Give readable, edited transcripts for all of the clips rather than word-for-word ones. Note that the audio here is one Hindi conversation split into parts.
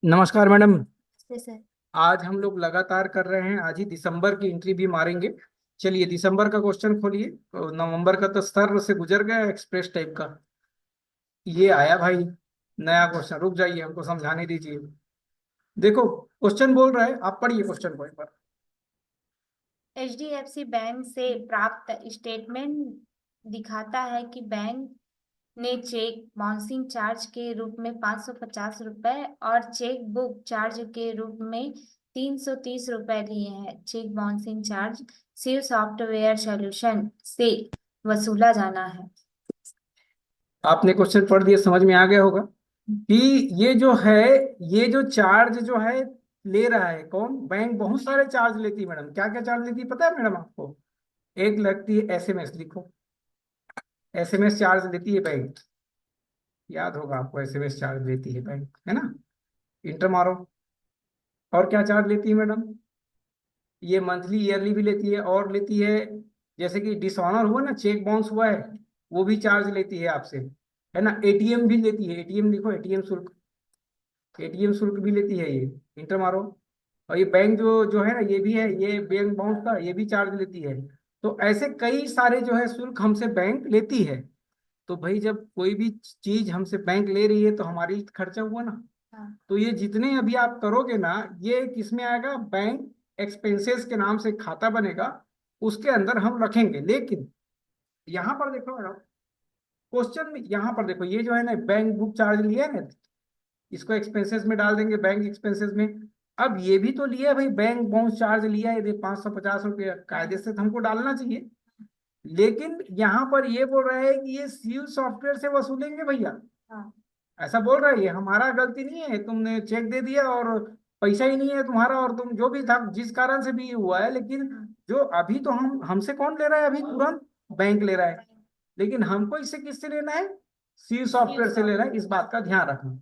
नमस्कार मैडम। सर। आज हम लोग लगातार कर रहे हैं, आज ही दिसंबर की एंट्री भी मारेंगे। चलिए दिसंबर का क्वेश्चन खोलिए। तो नवंबर का तो स्तर से गुजर गया, एक्सप्रेस टाइप का। ये आया भाई नया क्वेश्चन। रुक जाइए, हमको समझाने दीजिए। देखो क्वेश्चन बोल रहा है, आप पढ़िए क्वेश्चन को एक बार। एचडीएफसी बैंक से प्राप्त स्टेटमेंट दिखाता है कि बैंक ने चेक बाउंसिंग चार्ज के रूप में 550 रुपए और चेक बुक चार्ज के रूप में 330 रुपए लिए हैं। चेक बाउंसिंग चार्ज सिर्फ सॉफ्टवेयर सॉल्यूशन से वसूला जाना है। आपने क्वेश्चन पढ़ दिया, समझ में आ गया होगा कि ये जो है, ये जो चार्ज जो है ले रहा है कौन? बैंक बहुत सारे चार्ज लेती है मैडम। क्या क्या चार्ज लेती है पता है मैडम आपको? एक लगती है एसएमएस, लिखो। एसएमएस चार्ज लेती है बैंक। याद होगा आपको, एसएमएस चार्ज लेती है बैंक, है ना? इंटर मारो। और क्या चार्ज लेती है मैडम? ये मंथली ईयरली भी लेती है, और लेती है जैसे कि डिसऑनर हुआ ना, चेक बाउंस हुआ है, वो भी चार्ज लेती है आपसे, है ना? एटीएम भी लेती है, एटीएम लिखो, एटीएम शुल्क। एटीएम शुल्क भी लेती है ये। इंटर मारो। और ये बैंक जो जो है ना, ये भी है, ये बैंक बाउंस का ये भी चार्ज लेती है। तो ऐसे कई सारे जो है शुल्क हमसे बैंक लेती है। तो भाई जब कोई भी चीज हमसे बैंक ले रही है तो हमारी खर्चा हुआ ना। हाँ। तो ये जितने अभी आप करोगे ना, ये किसमें आएगा? बैंक एक्सपेंसेस के नाम से खाता बनेगा, उसके अंदर हम रखेंगे। लेकिन यहाँ पर देखो मैडम, क्वेश्चन में यहाँ पर देखो, ये जो है ना बैंक बुक चार्ज लिया है ना, इसको एक्सपेंसेस में डाल देंगे, बैंक एक्सपेंसेस में। अब ये भी तो लिया है भाई, बैंक बाउंस चार्ज लिया है, 550 रुपये कायदे से तो हमको डालना चाहिए। लेकिन यहाँ पर ये बोल रहे हैं कि ये सील सॉफ्टवेयर से वसूलेंगे भैया। हाँ। ऐसा बोल रहा है, ये हमारा गलती नहीं है, तुमने चेक दे दिया और पैसा ही नहीं है तुम्हारा, और तुम जो भी था जिस कारण से भी ये हुआ है, लेकिन जो अभी तो हम हमसे कौन ले रहा है? अभी तुरंत बैंक ले रहा है। लेकिन हमको इससे किससे लेना है? सी सॉफ्टवेयर से लेना है, इस बात का ध्यान रखना।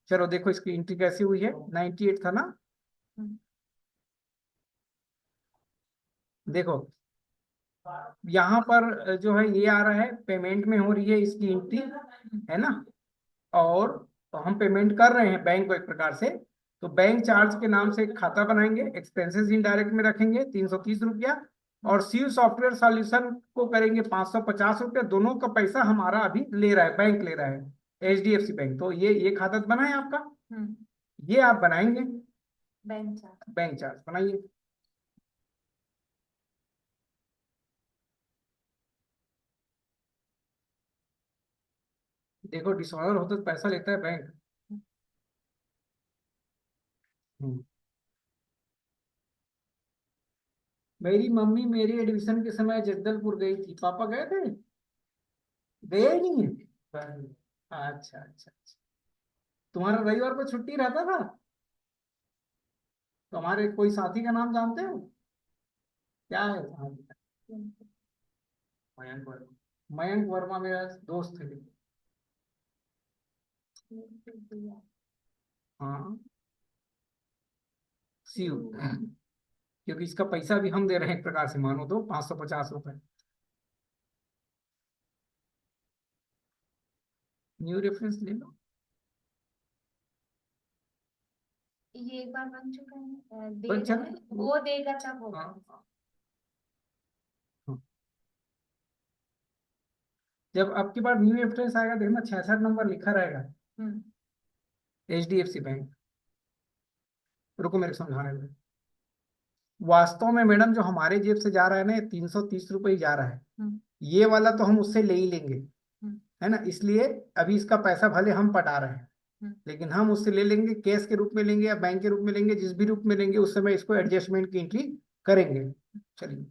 चलो देखो इसकी एंट्री कैसी हुई है, 98 था ना। देखो यहाँ पर जो है ये आ रहा है, पेमेंट में हो रही है इसकी एंट्री, है ना? और तो हम पेमेंट कर रहे हैं बैंक को एक प्रकार से। तो बैंक चार्ज के नाम से एक खाता बनाएंगे, एक्सपेंसेस इनडायरेक्ट में रखेंगे 330 रुपया, और सीव सॉफ्टवेयर सॉल्यूशन को करेंगे 550 रुपया। दोनों का पैसा हमारा अभी ले रहा है, बैंक ले रहा है, एचडीएफसी बैंक। तो ये खाता बना है आपका, ये आप बनाएंगे। बैंक चार्ज बनाइए। देखो डिसऑनर होता तो पैसा लेता है बैंक। हम्म। मेरी मम्मी मेरी एडमिशन के समय जगदलपुर गई थी, पापा गए थे? गए ही नहीं है? अच्छा अच्छा अच्छा। तुम्हारा रविवार को छुट्टी रहता था? तो हमारे कोई साथी का नाम जानते हो? क्या है साथी का? मयंक वर्मा। मयंक वर्मा मेरा दोस्त है। हाँ, सीयू। क्योंकि इसका पैसा भी हम दे रहे हैं एक प्रकार से, मानो तो 550 रुपए। न्यू रेफरेंस ले लो। ये एक बार बन चुका है, बन देगा चला। वो देगा जब होगा। हाँ, हाँ। जब आपके पास न्यू रेफरेंस आएगा देखना, 66 नंबर लिखा रहेगा, हम्म। HDFC bank. रुको मेरे को समझाने दो। वास्तव में मैडम जो हमारे जेब से जा रहा है ना, 330 रुपये ही जा रहा है। ये वाला तो हम उससे ले ही लेंगे, है ना? इसलिए अभी इसका पैसा भले हम पटा रहे हैं, लेकिन हम उससे ले लेंगे, कैश के रूप में लेंगे या बैंक के रूप में लेंगे, जिस भी रूप में लेंगे उस समय इसको एडजस्टमेंट की एंट्री करेंगे। चलिए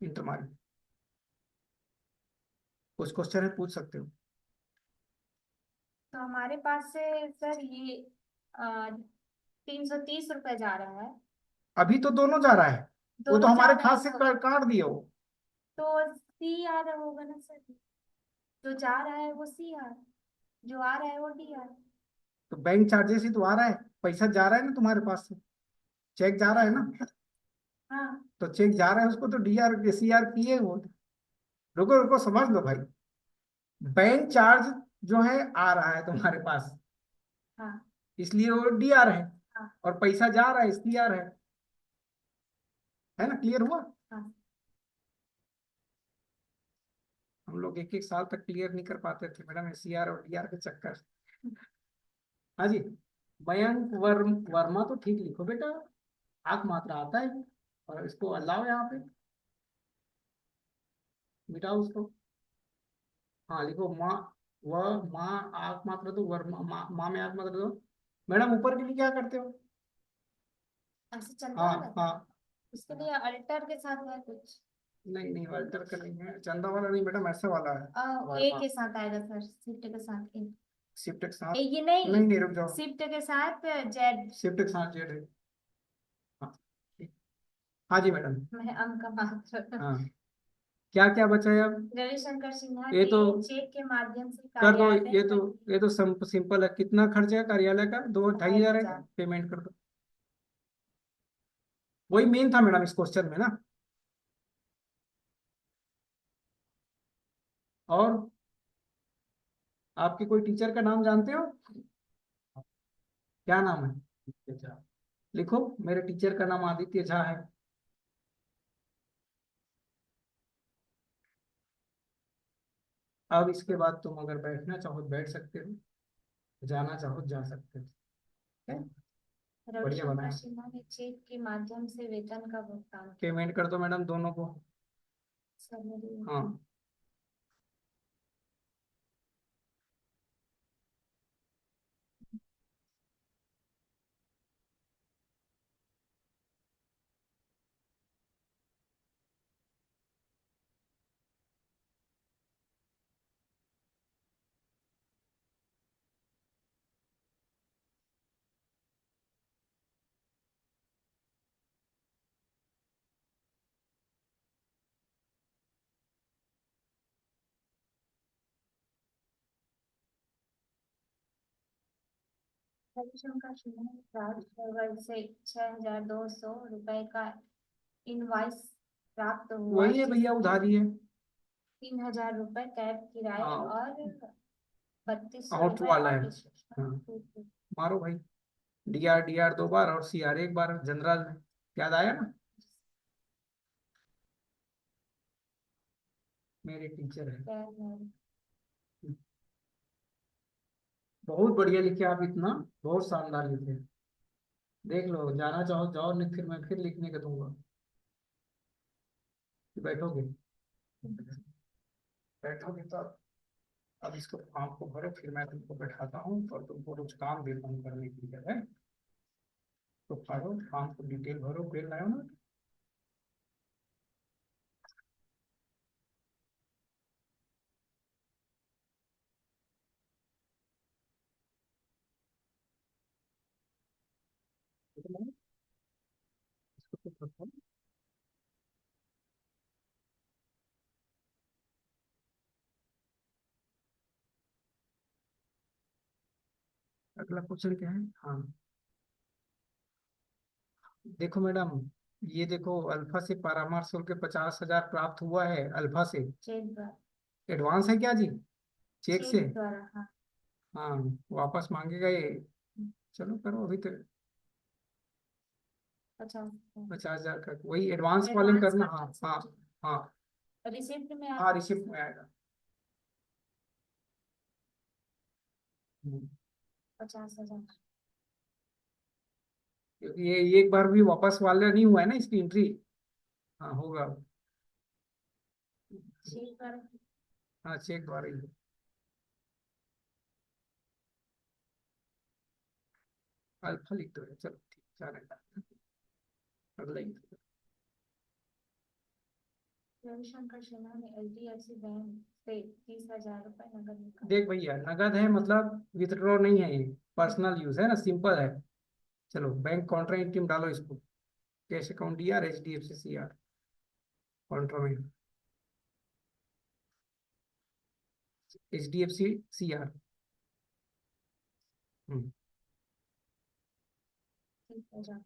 इंटर मारिए। कुछ क्वेश्चन है, पूछ सकते हो। तो हमारे पास से सर ये 330 रुपए जा रहा है। अभी तो दोनों जा रहा है, वो तो दोनों जा हमारे रहा है खाते से तो काट दिए हो। सी आ रहा होगा ना सर। जो जा रहा है वो सी आ, जो आ रहा है वो डी आ। तो बैंक चार्जेस ही तो आ रहा है, पैसा जा रहा है ना तुम्हारे पास से, चेक जा रहा है ना। हाँ। तो चेक जा रहा है, उसको तो डीआर सीआर किए वो। रुको रुको, समझ लो भाई। बैंक चार्ज जो है आ रहा है तुम्हारे पास, हाँ। इसलिए वो डीआर है। हाँ। और पैसा जा रहा है, एसटीआर है ना? क्लियर हुआ? हाँ। हम लोग एक एक साल तक क्लियर नहीं कर पाते थे मैडम, एससीआर और डीआर के चक्कर। हाँ जी। मयंक वर्मा तो ठीक लिखो बेटा, आक मात्रा आता है। और इसको अलाव यहाँ पे, मिटाओ उसको। हाँ लिखो माँ, व माँ आक मात्रा दो, वर्मा माँ में आक मात्रा दो। मैडम ऊपर के लिए क्या करते हो? ऐसे चंदा वाला हाँ हाँ। इसके लिए अल्टर के साथ है कुछ। नहीं नहीं, अल्टर का नहीं है, चंदा वाला नहीं मैडम, ऐसा वाला है। ए वर्मा। के साथ आएगा सर, शिफ्ट के साथ ए। शिफ्ट के साथ। ये नहीं, नहीं नहीं, रुक जाओ। शिफ्ट के साथ जेड। शिफ्ट के साथ जेड है। हाँ ठीक। हाँ जी मैडम। मैं अंक मात्र। हाँ, क्या क्या बचा है अब? रविशंकर सिन्हा ये तो ने चेक के माध्यम से कर दो, कार्यालय में ये तो सिंपल है। कितना खर्चा है कार्यालय का? दो ढाई हजार है क्या? 2,500। पेमेंट कर दो। वही मेन था मैडम इस क्वेश्चन में ना। और आपके कोई टीचर का नाम जानते हो? क्या नाम है? झा। लिखो, मेरे टीचर का नाम आदित्य झा है। अब इसके बाद तुम अगर बैठना चाहो तो बैठ सकते हो, जाना चाहो तो जा सकते हो। ठीक है? बढ़िया रविशंकर बनाया। सिन्हा ने चेक के माध्यम से वेतन का भुगतान किया। पेमेंट कर दो मैडम दोनों को। सैलरी। हाँ। रविशंकर सिन्हा ने राज ट्रेवल से 6,200 रुपए का इनवॉइस प्राप्त हुआ, वही है भैया, जिसमें उधारी है। 3,000 रुपए कैब किराए हाँ, और 3,200 आउट रुपए वाला और है। हाँ, रजिस्ट्रेशन। मारो भाई। डीआर डीआर दो बार और सीआर एक बार, जनरल में। याद आया ना? मेरे टीचर है। बहुत बढ़िया लिखे आप, इतना बहुत शानदार लिखे। देख लो, जाना चाहो जाओ, नहीं फिर मैं फिर लिखने का दूंगा। बैठोगे? बैठोगे तो अब इसको फॉर्म को भरो, फिर मैं तुमको बैठाता हूँ और तुमको कुछ काम देता हूँ करने की जगह। तो पढ़ो फॉर्म को, डिटेल भरो, पेन लाओ ना। इसको तो भरो। अगला क्वेश्चन क्या है? हाँ, देखो मैडम, ये देखो, अल्फा से परामर्श शुल्क 50,000 प्राप्त हुआ है अल्फा से। चेक द्वारा। एडवांस है क्या जी? चेक से? चेक द्वारा, हाँ। हाँ, वापस मांगेगा ये। चलो करो अभी तो। 50। 50,000 का वही एडवांस वाले में एडवांस करना। का हाँ हाँ। सब्सिडी हाँ रिसिप्ट में हाँ, आप। रिसिप्ट में आएगा। हम्म, 50,000। क्योंकि ये एक बार भी वापस वाला नहीं हुआ है ना इसकी एंट्री। हाँ होगा। चेक द्वारा। हाँ, चेक द्वारा ही। अल्फा लिख दो, चलो ठीक, चलेगा। अगला ही। रविशंकर सिन्हा ने HDFC बैंक से 30,000 रुपए नगद निकाले। देख भैया, नगद है मतलब विथड्रॉ नहीं है, ये पर्सनल यूज है ना, सिंपल है। चलो बैंक कॉन्ट्रा टीम डालो इसको। Cash account DR, HDFC CR, Contra में एचडीएफसी सीआर। 30,000।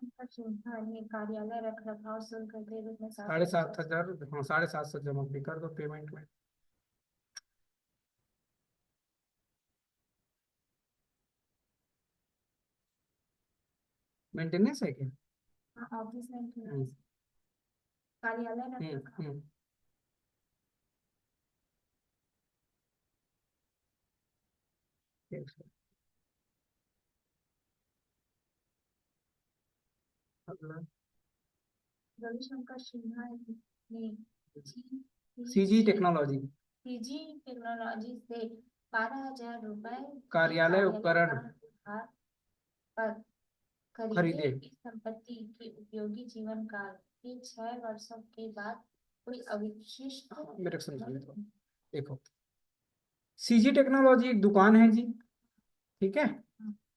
हाँ, ये कार्यालय रख रखाव शुल्क के रूप में सात साढ़े सात प्रतिशत हजार हाँ 750 जमा भी कर दो पेमेंट में। मेंटेनेंस है क्या? हाँ, ऑफिस हम्म मेंटेनेंस, कार्यालय रख रखाव। हम्म। ठीक है, अगला। रविशंकर सिन्हा ने सीजी टेक्नोलॉजी पीजी टेक्नोलॉजी से 12,000 रुपए की कार्यालय कार्यालय उपकरण उपकरण उधार पर खरीदे। खरीदे। इस संपत्ति के उपयोगी जीवन काल के 6 वर्षों के बाद कोई अवशिष्ट मेरे को समझा लो देखो, सीजी टेक्नोलॉजी एक दुकान है जी, ठीक है।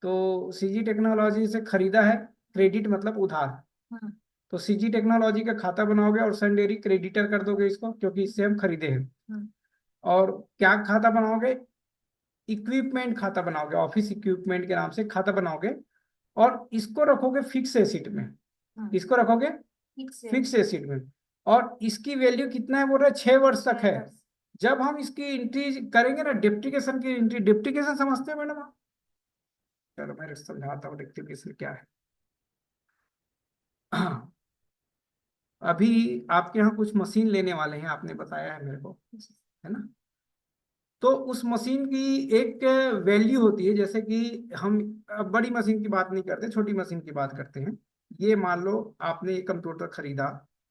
तो सीजी टेक्नोलॉजी से खरीदा है, क्रेडिट मतलब उधार। हाँ, तो सीजी टेक्नोलॉजी का खाता बनाओगे और सन डेयरी क्रेडिटर कर दोगे इसको, क्योंकि इससे हम खरीदे हैं। हाँ, और क्या खाता बनाओगे? इक्विपमेंट खाता बनाओगे, ऑफिस इक्विपमेंट के नाम से खाता बनाओगे। और इसको रखोगे फिक्स एसिड में। हाँ, इसको रखोगे ठीक से फिक्स एसिड में। और इसकी वैल्यू कितना है बोल रहे हैं? 6 वर्ष तक है। 6 वर्ष। जब हम इसकी एंट्री करेंगे ना, डेप्रिकेशन की एंट्री, डेप्रिकेशन समझते हैं मैडम आप? चलो मैं समझाता हूँ डेप्रिकेशन क्या है। अभी आपके यहाँ कुछ मशीन लेने वाले हैं, आपने बताया है मेरे को, है ना? तो उस मशीन की एक वैल्यू होती है, जैसे कि हम अब बड़ी मशीन की बात नहीं करते, छोटी मशीन की बात करते हैं। ये मान लो आपने एक कंप्यूटर खरीदा।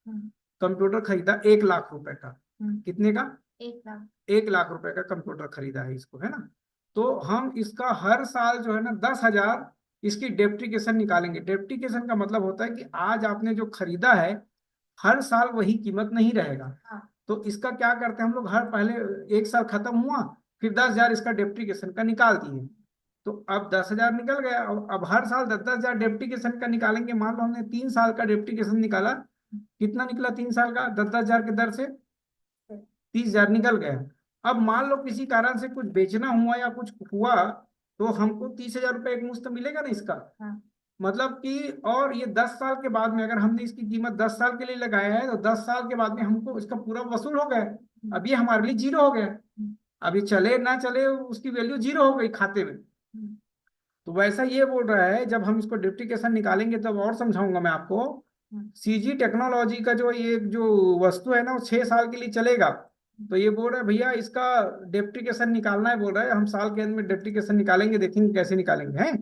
हम्म, कंप्यूटर खरीदा 1 लाख रुपए का। कितने का? 1 लाख। 1 लाख रुपए का कंप्यूटर खरीदा है इसको, है ना? तो हम इसका हर साल जो है ना 10,000 इसकी डेप्रिकेशन निकालेंगे। डेप्रिकेशन का मतलब होता है कि आज आपने जो खरीदा है, हर साल वही कीमत नहीं रहेगा। हाँ, तो इसका क्या करते हैं हम लोग, हर पहले एक साल खत्म हुआ, फिर 10,000 इसका डेप्रिकेशन का निकाल दिए। तो अब 10,000 निकल गया, अब हर साल 10-10,000 डेप्रिकेशन का निकालेंगे। मान लो हमने 3 साल का डेप्रिकेशन निकाला, कितना निकला 3 साल का 10-10,000 के दर से? 30,000 निकल गया। अब मान लो किसी कारण से कुछ बेचना हुआ या कुछ हुआ, तो हमको 30,000 रुपये एक मुश्त मिलेगा ना इसका। हाँ, मतलब कि, और ये 10 साल के बाद में, अगर हमने इसकी कीमत 10 साल के लिए लगाया है, तो 10 साल के बाद में हमको इसका पूरा वसूल हो गया। अब ये हमारे लिए जीरो हो गया। अब ये चले ना चले, उसकी वैल्यू जीरो हो गई खाते में। तो वैसा ये बोल रहा है, जब हम इसको डिप्टिकेशन निकालेंगे तब और समझाऊंगा मैं आपको। सीजी टेक्नोलॉजी का जो ये जो वस्तु है ना, वो 6 साल के लिए चलेगा। तो ये बोल रहा है भैया इसका डेप्टिकेशन निकालना है, बोल रहा है हम साल के अंत में डेप्टिकेशन निकालेंगे, देखेंगे कैसे निकालेंगे हैं।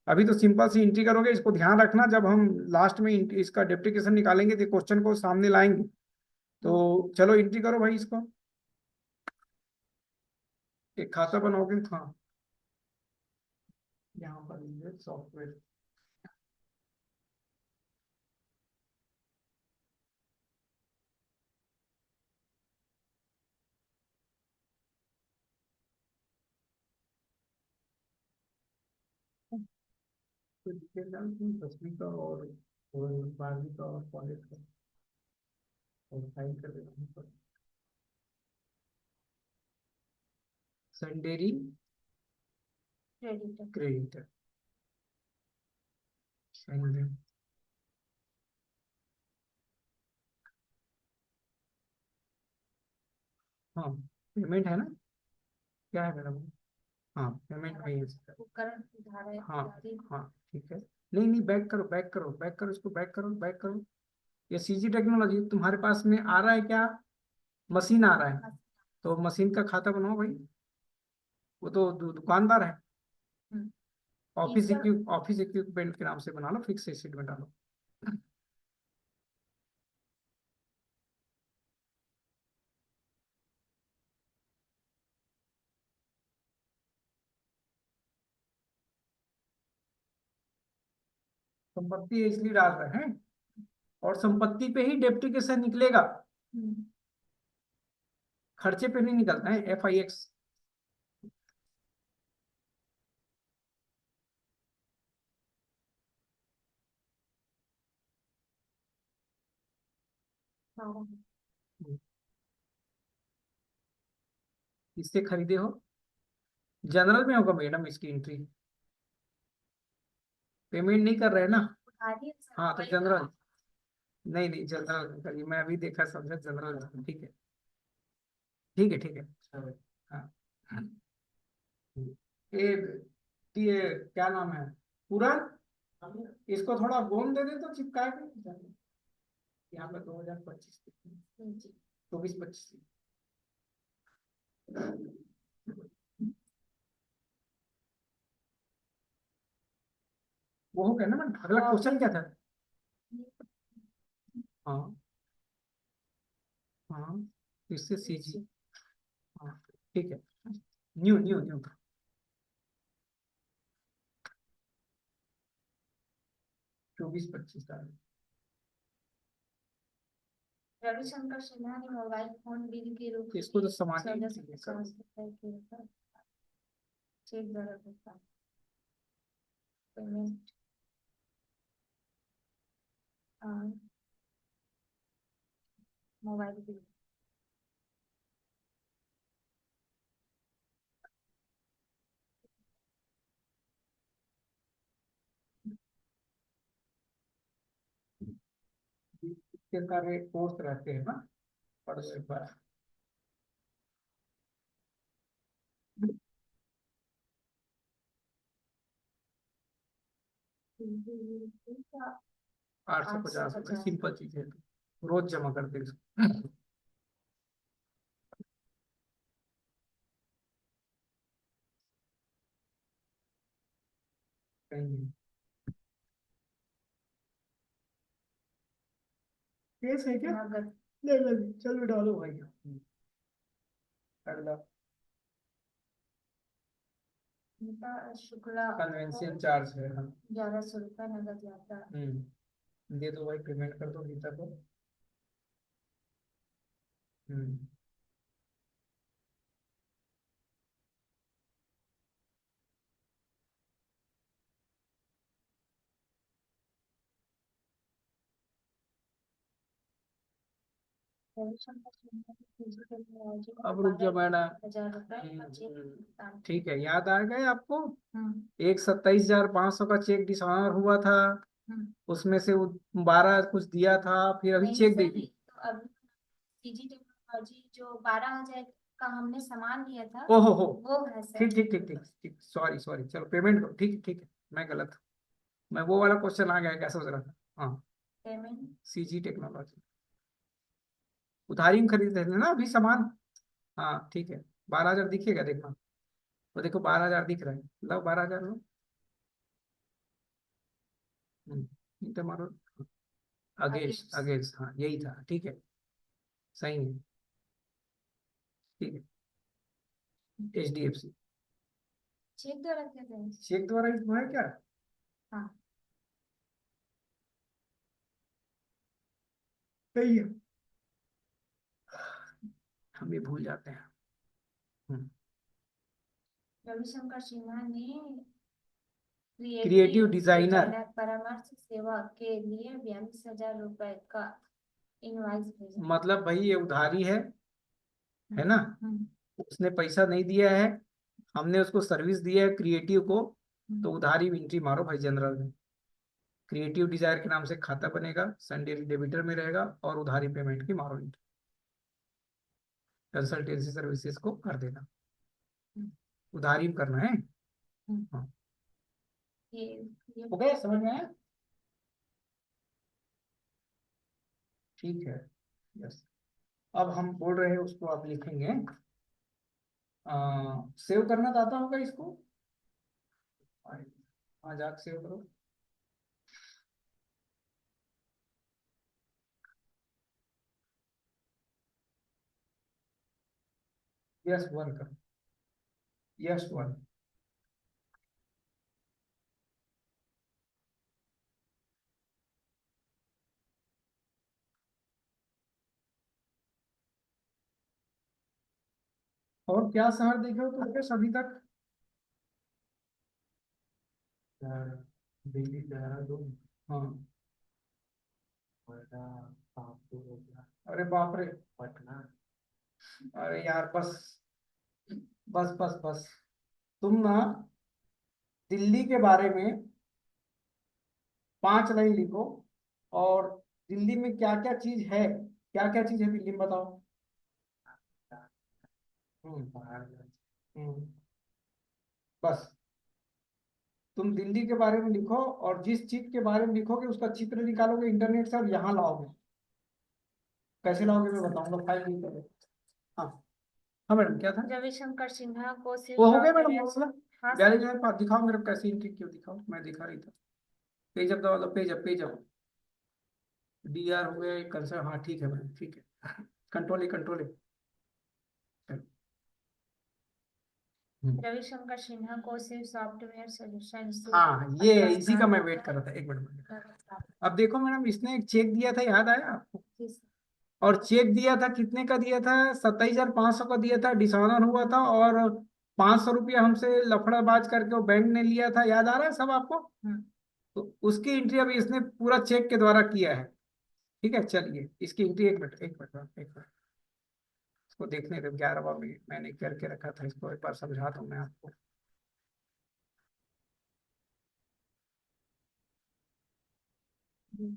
अभी तो सिंपल सी एंट्री करोगे, इसको ध्यान रखना, जब हम लास्ट में इसका डेप्टिकेशन निकालेंगे तो क्वेश्चन को सामने लाएंगे। तो चलो एंट्री करो भाई इसको, एक खाता बनाओगे। हाँ, यहाँ पर सॉफ्टवेयर तो डिटेल डालती हूँ, 10वीं का और 12वीं का और कॉलेज का, और फाइल कर देता हूँ पर संडेरी क्रेडिट। Creditor Sunday. हाँ, पेमेंट है ना? क्या है मैडम? हाँ, पेमेंट में ही है इसका। उपकरण उधार हाँ उधारी। हाँ, ठीक है। नहीं नहीं, बैक करो बैक करो बैक करो, इसको बैक करो बैक करो। ये सीजी टेक्नोलॉजी तुम्हारे पास में आ रहा है क्या? मशीन आ रहा है? तो मशीन का खाता बनाओ भाई। वो तो दुकानदार है। हम्म, ऑफिस तीसरा ऑफिस इक्विपमेंट के नाम से बना लो, फिक्स एसिड में डालो। संपत्ति इसलिए डाल रहे हैं, और संपत्ति पे ही डेप्रिकेशन निकलेगा, खर्चे पे नहीं निकलता है। FIX। इससे खरीदे हो, जनरल में होगा मैडम इसकी एंट्री। पेमेंट नहीं कर रहे हैं ना? आ रही है सर, हाँ तो वही जनरल, नहीं नहीं जनरल करिए, मैं अभी देखा समझा जनरल, ठीक है ठीक है ठीक है। हाँ ये क्या नाम है पूरा, इसको थोड़ा गोंद दे दे तो चिपका के, यहाँ पे 2025 जी। 24-25। वो हो गया ना मैडम, अगला क्वेश्चन क्या था? हाँ हाँ, इससे सीजी, हाँ ठीक है, न्यू न्यू न्यू। 24-25 का। रविशंकर सिन्हा ने मोबाइल फोन बिल के रूप इसको तो में समान ही 1450 रुपए के ऊपर चेक द्वारा भुगतान पेमेंट मोबाइल बिल। कितने सारे कोर्स रहते हैं ना पढ़ो एक बार। आठ सौ आठ सौ पचास रुपये पचास सिंपल चीज है, रोज जमा करते हैं इसको। कहीं नहीं। केस है क्या? नगद। नहीं नहीं चलो डालो भाई। अगला गीता शुक्ला कन्वेंशन चार्ज है हाँ। 1100 रुपये नगद यात्रा। दे दो भाई, पेमेंट कर दो गीता को। हम्म। रविशंकर सिन्हा की पीजी टेक्नोलॉजी में अब रुक जाओ मैडम। 12,000 रुपये का चेक भुगतान। ठीक है, याद आ गए आपको? हम्म एक 27,500 का चेक डिसऑनर हुआ था, हम्म। उसमें से वो 12 कुछ दिया था, फिर अभी नहीं चेक दे सर, दी। ये तो अभी पीजी टेक्नोलॉजी जो 12,000 का हमने सामान लिया था ओहो हो, वो है सर। ठीक ठीक ठीक ठीक ठीक, सॉरी सॉरी, चलो पेमेंट करो, ठीक है ठीक है, मैं गलत हूँ। मैं वो वाला क्वेश्चन आ गया क्या सोच रहा था। हाँ, पेमेंट सीजी टेक्नोलॉजी उधारी में खरीद रहे थे ना अभी सामान। हाँ ठीक है, 12,000 दिखेगा देखना, वो देखो 12,000 दिख रहा है, लो 12,000 लो। ये तो मारो, अगेंस्ट अगेंस्ट। अगेंस्ट, हाँ यही था, ठीक है सही है, ठीक है। HDFC चेक द्वारा क्या करें? चेक द्वारा इसमें है क्या? हाँ। सही है, हम भी भूल जाते हैं। हम्म। रविशंकर सिन्हा ने क्रिएटिव क्रिएटिव डिजाइनर, डिजाइनर परामर्श सेवा के लिए 42,000 रुपए का इनवॉइस भेजा। मतलब भाई ये उधारी है ना, हम्म उसने पैसा नहीं दिया है, हमने उसको सर्विस दिया है क्रिएटिव को, तो हम्म। उधारी एंट्री मारो भाई जनरल में। क्रिएटिव डिजायर के नाम से खाता बनेगा, संडे डेबिटर में रहेगा, और उधारी पेमेंट की मारो एंट्री, कंसल्टेंसी सर्विसेज को कर देना, हम्म, उधारी में करना है। हम्म। हाँ ये ये हो गया, समझ में आया? ठीक है, यस। अब हम बोल रहे हैं उसको आप लिखेंगे, सेव करना तो आता होगा इसको, हाँ जाके सेव करो। यस वन करो, यस वन। और क्या शहर देखे हो तुम अभी तक? दिल्ली देहरादून, हाँ। नोएडा, कानपुर हो गया। अरे बाप रे, पटना। अरे यार बस, बस बस बस, तुम ना दिल्ली के बारे में 5 लाइन लिखो। और दिल्ली में क्या क्या चीज है, क्या क्या चीज है दिल्ली में, बताओ। हम्म, बस तुम दिल्ली के बारे में लिखो, और जिस चीज के बारे में लिखोगे उसका चित्र निकालोगे इंटरनेट से और यहाँ लाओगे। कैसे लाओगे मैं बताऊंगा, फाइल नहीं करोगे। हाँ। हाँ मैडम, क्या था? रविशंकर सिन्हा को सिर्फ वो हो गया मैडम, सॉफ्टवेयर। वो वाला। हाँ सर। गैलरी में दिखाओ मेरे को कैसे एंट्री क्यों, दिखाओ, मैं दिखा रही था। पेज अप दबा, page up, page up. DR हो गया कंसर्न, हाँ ठीक है मैडम, ठीक है। कंट्रोल ए, कंट्रोल ए। रविशंकर सिन्हा को सिर्फ सॉफ्टवेयर सोल्यूशन से हाँ, ये इसी का 50,000 मैं वेट कर रुपए रहा था, एक मिनट। का प्राप्त। अब देखो मैडम, इसने एक चेक दिया था, याद आया आपको? किस? और चेक दिया था, कितने का दिया था? 27,500 का दिया था, डिसऑनर हुआ था, और 500 रुपया हमसे लफड़ाबाज करके वो बैंक ने लिया था, याद आ रहा है सब आपको? तो उसकी एंट्री अभी इसने पूरा चेक के द्वारा किया है। ठीक है, चलिए इसकी एंट्री, एक मिनट, एक मिनट, एक मिनट। इसको देखने दो, 11वां में मैंने करके रखा था, इसको एक बार समझा दूं मैं आपको।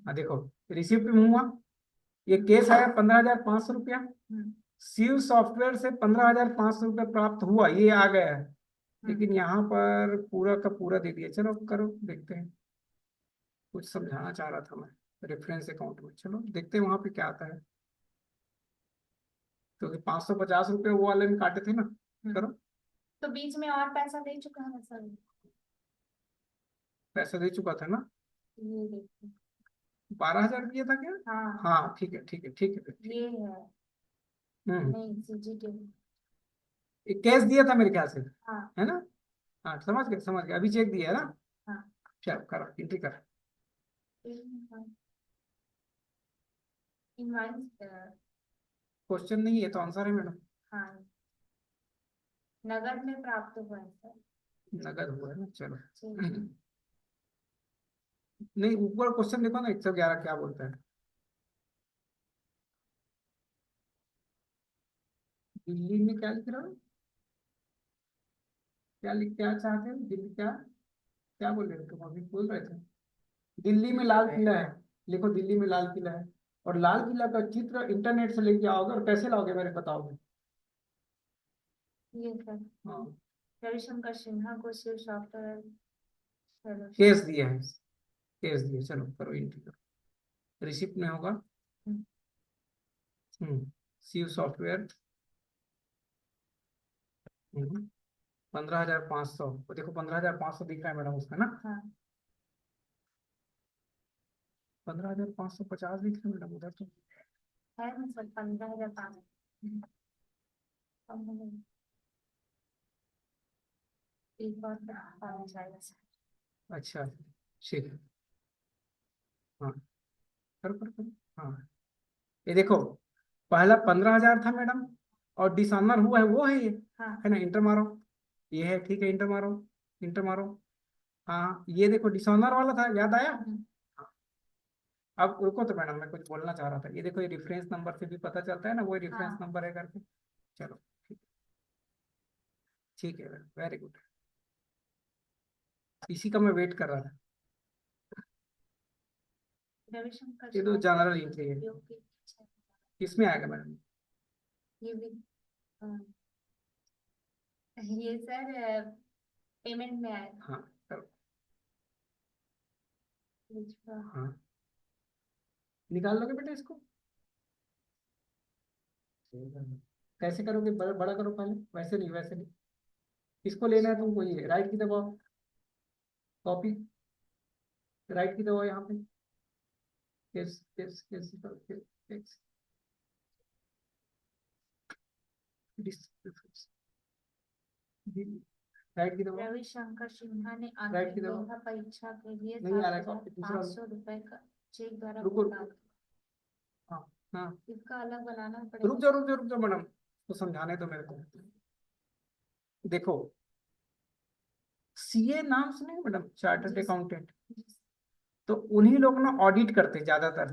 हाँ देखो, रिसिप्ट में हुआ, ये केस आया 15,500 रुपया। सीव सॉफ्टवेयर से 15,500 रुपया प्राप्त हुआ, ये आ गया है। लेकिन यहाँ पर पूरा का पूरा दे दिया। चलो करो, देखते हैं। कुछ समझाना चाह रहा था मैं रेफरेंस अकाउंट में, चलो देखते हैं वहां पे क्या आता है। क्योंकि 550 रुपये वो वाले में काटे थे ना। करो। तो बीच में और पैसा दे चुका है सर। पैसा दे चुका था ना। ये देखिए। 12,000 दिया था क्या? हाँ हाँ ठीक है, ठीक है, ठीक है, ठीक। ये है। हम्म। नहीं CGTV। एक कैश दिया था मेरे ख्याल से, हाँ है ना? हाँ समझ गए, समझ गए, अभी चेक दिया है ना। हाँ। चलो करो, एंट्री कर। इनवाइस। क्वेश्चन नहीं है तो आंसर है मैडम। हाँ नगद में प्राप्त हुआ है सर। नगद हुआ है ना, चलो। जी। नहीं, ऊपर क्वेश्चन देखो ना, 111 क्या बोलता है। दिल्ली में क्या लिख रहा हो? क्या लिख, क्या चाहते हो दिल्ली, क्या क्या बोल रहे हो तुम, अभी बोल रहे थे। दिल्ली में लाल किला है। लिखो, दिल्ली में लाल किला है। और लाल किला का चित्र इंटरनेट से लेके आओगे, और कैसे लाओगे मेरे बताओगे? ये सर। हाँ। रविशंकर सिन्हा को सिर्फ सॉफ्टवेयर केस सोल्यूशन। दिया है, केस दिया, चलो करो एंट्री करो। रिसिप्ट में होगा। सीव सॉफ्टवेयर। 15,500, देखो 15,500 दिख रहा है मैडम उसका ना। हाँ 15,550 दिख रहा है मैडम उधर तो। है ना सर 15,500। एक और पाना जाएगा सर। अच्छा, ठीक है। हाँ, करो करो करो। हाँ, ये देखो, पहला 15,000 था मैडम, और डिसऑनर हुआ है वो है ये, हाँ है ना? इंटर मारो। ये है, ठीक है, इंटर मारो, इंटर मारो। हाँ, ये देखो डिसऑनर वाला था, याद आया? हाँ। अब रुको तो मैडम, मैं कुछ बोलना चाह रहा था, ये देखो, ये रेफरेंस नंबर से भी पता चलता है ना, वो रेफरेंस हाँ। नंबर है करके। चलो, ठीक, ठीक है मैडम, वेरी गुड। इसी का मैं वेट कर रहा था। रविशंकर ये तो सिन्हा को जनरल एंट्री है। उपयोग की इच्छा। किसमें आएगा मैडम? ये भी ये सर पेमेंट में आएगा। हाँ करो। इसका। हाँ, निकाल लोगे बेटा इसको? कैसे करोगे, बड़ा बड़ा करो पहले, वैसे नहीं, वैसे नहीं। किसको लेना है तुमको, ये राइट की दबाओ, कॉपी, राइट की दबाओ यहाँ पे। किस किस किस किस राइट की दबाओ, रविशंकर सिन्हा ने राइट की अंतिम दबाओ। लेखा परीक्षा के लिए नहीं आ सात रहा है हजार कॉपी, दूसरा पाँच लो। सौ रुपए का चेक द्वारा रुको भुगतान रुको। किया। हाँ हाँ। इसका अलग बनाना रुक पड़ेगा। जाओ, रुक जाओ, रुक जाओ मैडम, तो समझाने दो मेरे को। देखो, CA नाम सुने मैडम, चार्टर्ड जिस अकाउंटेंट। तो उन्हीं लोग ना ऑडिट करते हैं ज्यादातर,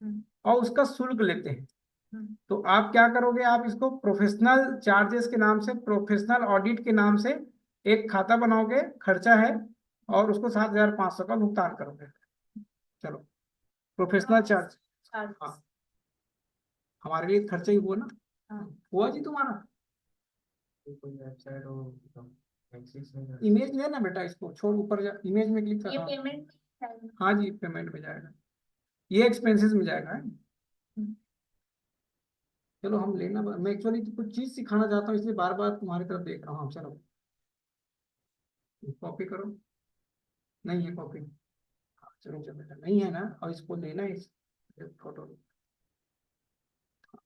हम्म, और उसका शुल्क लेते हैं। हम्म, तो आप क्या करोगे, आप इसको प्रोफेशनल चार्जेस के नाम से, प्रोफेशनल ऑडिट के नाम से एक खाता बनाओगे, खर्चा है, और उसको 7,500 का भुगतान करोगे। चलो, प्रोफेशनल चार्ज। चार्ज। हाँ, हमारे लिए खर्चा ही हुआ ना। हाँ। हुआ जी तुम्हारा। कोई वेबसाइट हो तो एक्सिस में इमेज लेना बेटा, इसको छोड़, ऊपर जा, इमेज में क्लिक कर। ये हाँ पेमेंट। हाँ जी, पेमेंट में जाएगा, ये एक्सपेंसेस में जाएगा है। चलो हम लेना, मैं एक्चुअली तो कुछ चीज सिखाना चाहता हूँ, इसलिए बार बार तुम्हारी तरफ देख रहा हूँ। हाँ, चलो कॉपी करो। नहीं है कॉपी। हाँ, चलो चलो बेटा, नहीं है ना, और इसको लेना है, इस फोटो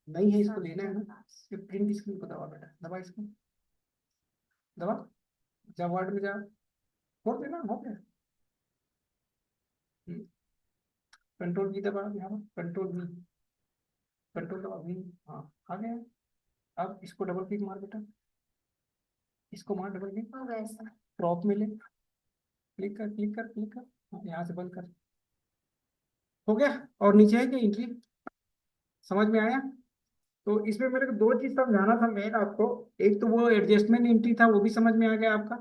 नहीं है, इसको लेना है ना। ये प्रिंट स्क्रीन को दबा बेटा, दबा इसको, दबा, जा वर्ड में जा, खोल देना, हो गया। कंट्रोल की दबा, यहाँ पर कंट्रोल वी, कंट्रोल दबा वी। हाँ, आ गया। अब इसको डबल क्लिक मार बेटा, इसको मार डबल क्लिक, हो गया सर। क्रॉप में ले, क्लिक कर क्लिक कर क्लिक कर। हाँ, यहाँ से बंद कर। हो गया। और नीचे है कि एंट्री, समझ में आया। तो इसमें मेरे को दो चीज समझाना था मेन आपको। एक तो वो एडजस्टमेंट एंट्री था, वो भी समझ में आ गया आपका।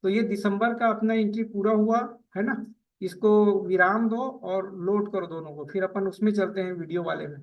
तो ये दिसंबर का अपना एंट्री पूरा हुआ है ना। इसको विराम दो और लोड करो दोनों को, फिर अपन उसमें चलते हैं वीडियो वाले में।